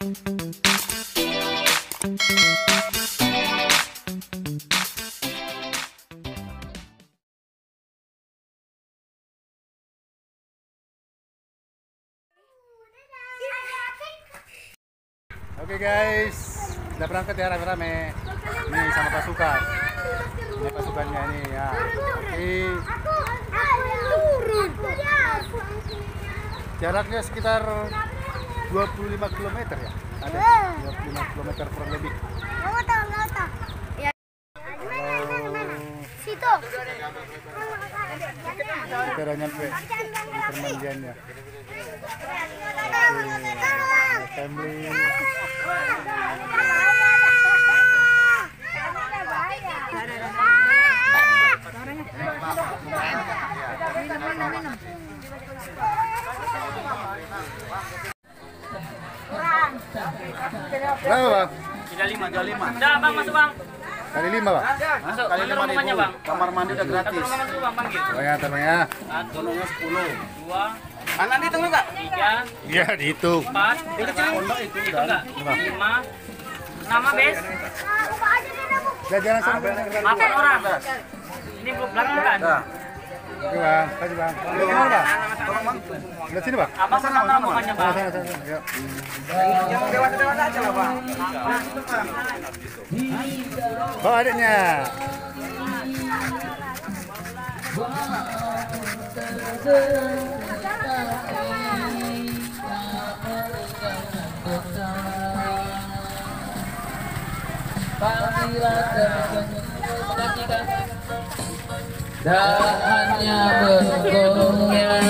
Oke guys, udah berangkat ya rame-rame. Ini sama pasukan. Ini pasukannya ini ya. Oke. Jaraknya sekitar 25 km ya. Ada 25 km kurang lebih. Situ. Kita udah nyampe di permandiannya. Family. Berapa bang? 35. Udah bang, masuk bang. Kali 5 bang? Masuk, kali 5.000 bang. Kamar mandi udah gratis. Masuk bang, panggil. Oh ya, ntar bang ya. 1, 2, Anak dihitung enggak? 3, Iya, dihitung. 4, Itu pondok itu itu udah. enggak? 5. Nama bes? Jalan sana. 8 orang. Ini belakang kan? Oke bang, kasih bang. Lihat gimana bang? Tolong bang. Lihat sini bang. Abang sama namanya Sana, bang. sana, sana. Yuk. Yang dewasa-dewasa aja lah bang. Bawa adiknya. Dahannya bergoyang,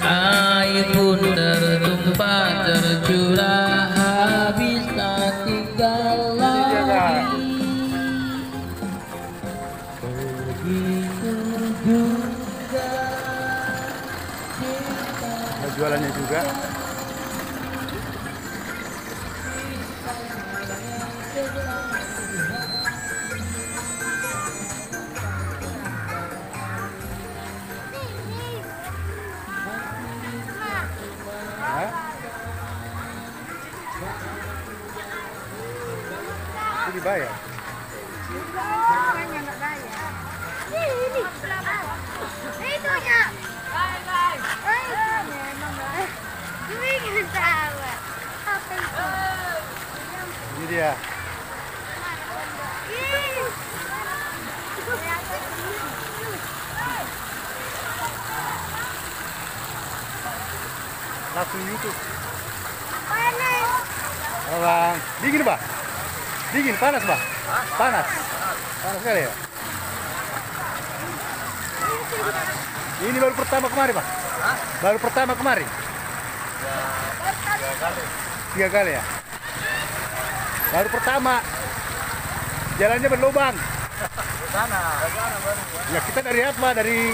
air pun tertumpah tercurah, habis tak tinggal lagi. Begitu juga Ada jualannya juga. Hah? Itu dibayar. Ini dia. Langsung YouTube. Oh, bang, dingin bang? Dingin, panas bang? Panas? Panas sekali ya? Ini baru pertama kemari bang? Baru pertama kemari? 3 kali ya? Baru pertama. Jalannya berlubang. Sana. Ya kita dari apa? Dari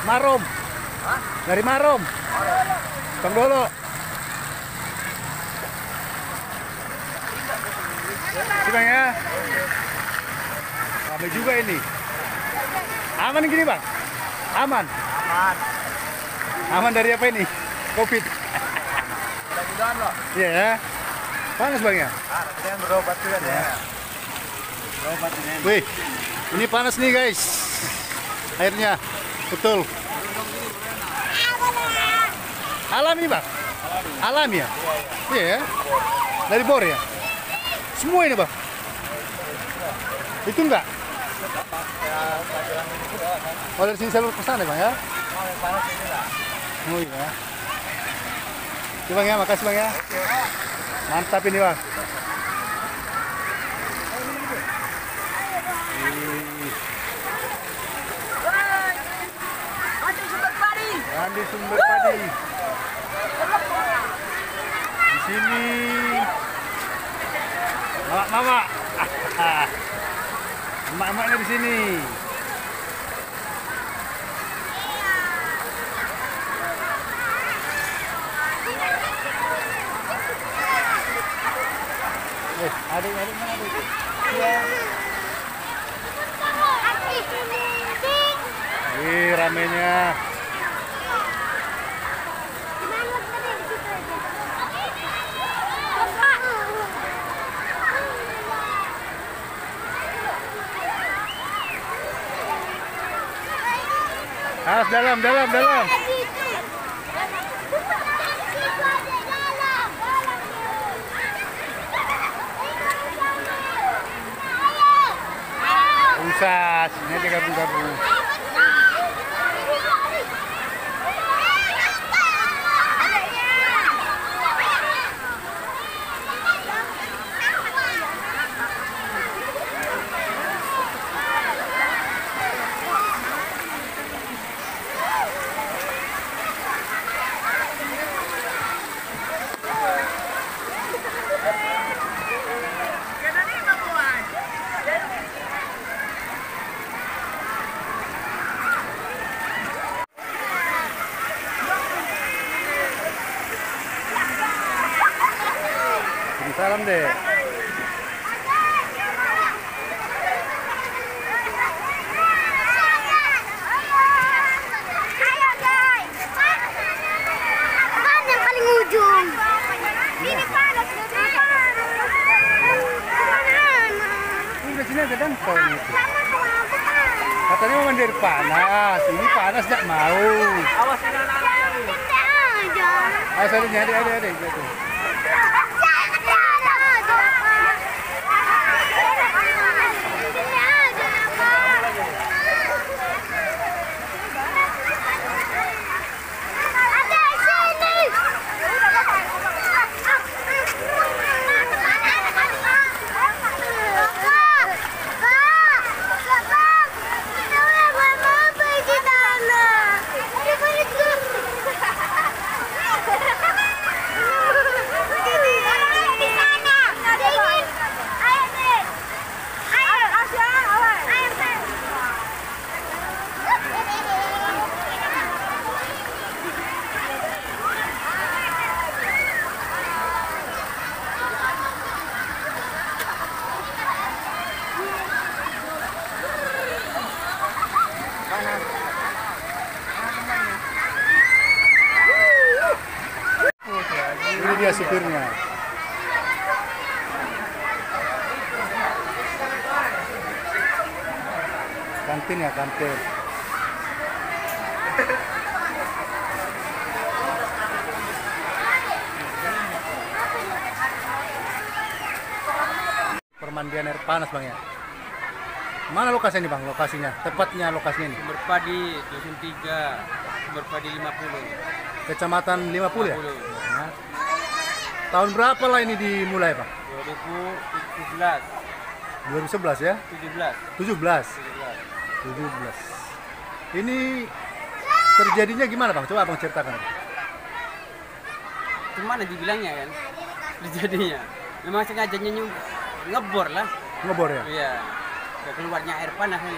Marom. Dari Marom. Tonggolo. Bang ya. Ramai juga ini. Aman gini bang? Aman. Aman. Aman dari apa ini? Covid. Mudah-mudahan loh. Iya ya. Panas bang ya. Ada yang berobat juga ya. Berobat ini. Wih, ini panas nih guys. Airnya, betul. Alami bang? Alami ya? Iya ya. Dari bor ya? Semua ini bang? Itu enggak? Oh dari sini salur ke sana bang ya? Oh iya. Oke bang ya, makasih bang ya. Mantap ini bang. Andi Sumber Padi. Di sini mama. Emak-emaknya di sini. Adik-adik mana adik? Iya. Wih, ramenya. Awas dalam. Usas, ini dia gabung-gabung. Salam deh. Kan yang paling ujung. Ini panas. Ini di sini ada dangkal nih. Katanya mau mandi air panas. Ini panas nggak mau. Awas anak-anak. Awas ada. Gitu. Ini dia supirnya. Kantin. Permandian air panas bang ya. Mana lokasinya bang? Tepatnya lokasinya ini. Sumber Padi Dusun 3, Sumber Padi 50. Kecamatan 50 ya? 50. Nah. Tahun berapa lah ini dimulai Pak? 2017. 2011 ya? 17. 17. Ini terjadinya gimana Bang? Coba Abang ceritakan. Gimana dibilangnya kan? Terjadinya. Memang sengaja ngebor lah. Ngebor ya? Iya. Keluarnya air panas nih.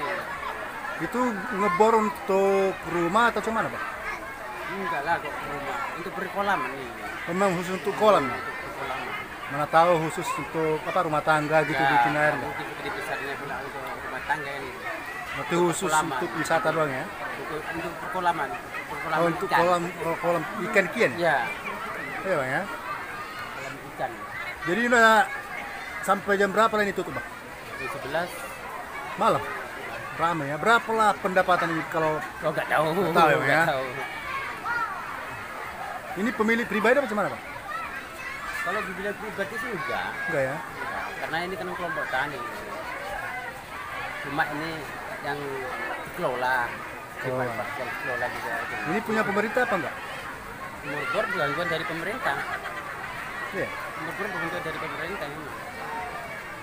Itu ngebor untuk rumah atau cuma Pak? Enggak lah kok rumah. Untuk berkolaman nih. Memang khusus untuk kolam ya? Untuk berkolaman. Mana tahu khusus untuk apa rumah tangga gitu Ya, bikin air. mungkin seperti besarnya pula untuk rumah tangga ini. Berarti khusus Perkolaman. untuk wisata doang ya? Untuk perkolaman. Perkolaman Oh, untuk ikan. kolam ikan kian ya? Ya, Iya Bang ya? kolam ikan. Jadi udah sampai jam berapa lah ini tutup Bang? Jam 11. Malam? Ramai ya? Berapa lah pendapatan ini kalau Oh, enggak tahu. Nggak tahu ya? Nggak tahu. ini pemilik pribadi apa gimana Bang? Kalau dibilang pribadi sih enggak. Enggak ya? Enggak. Karena ini kan kelompok tani. Cuma ini yang dikelola. Kelola. Yang dikelola juga. Ini punya pemerintah apa enggak? Murgor bantuan dari pemerintah. Iya. Murgor bantuan dari pemerintah ini.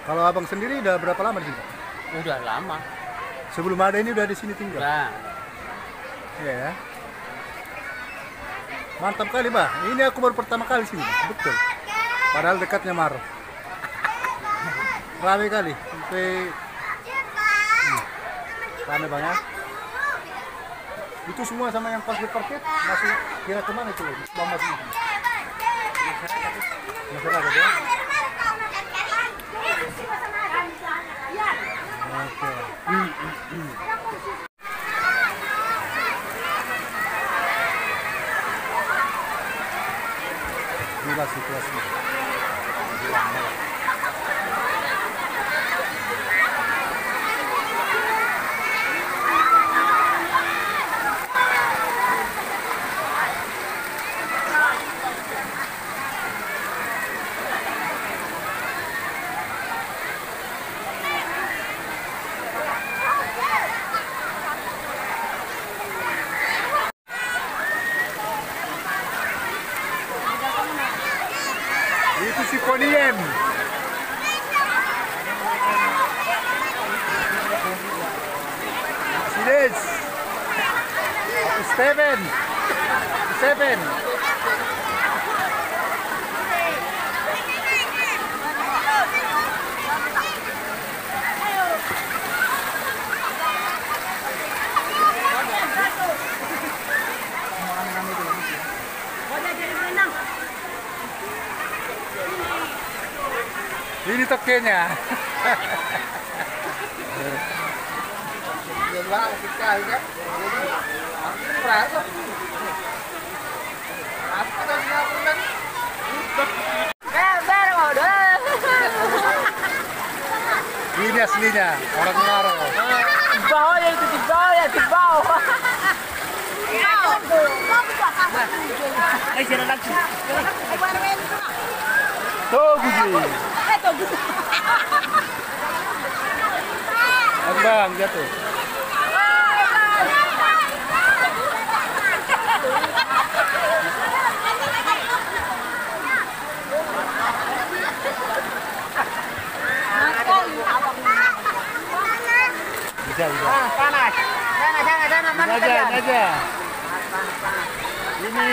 Kalau Abang sendiri udah berapa lama di sini Pak? Udah lama. Sebelum ada ini udah di sini tinggal? Nah, Iya ya. Mantap kali Bah. Ini aku baru pertama kali sini. Betul. Padahal dekatnya Maros. Ramai kali. Sampai ramai Bang ya. Itu semua sama yang parkir masih kira kemana itu? Bang masih masyarakat ya. Oke. Inilah situasinya. Siponien. Sides. Steven. Steven. Ini tokennya. Ini aslinya orang Ngaro. Bawah ya itu di bawah ya di bawah. Tuh Guji. Abang jatuh. Bisa. Panas. Sana. Ini aja. Ini.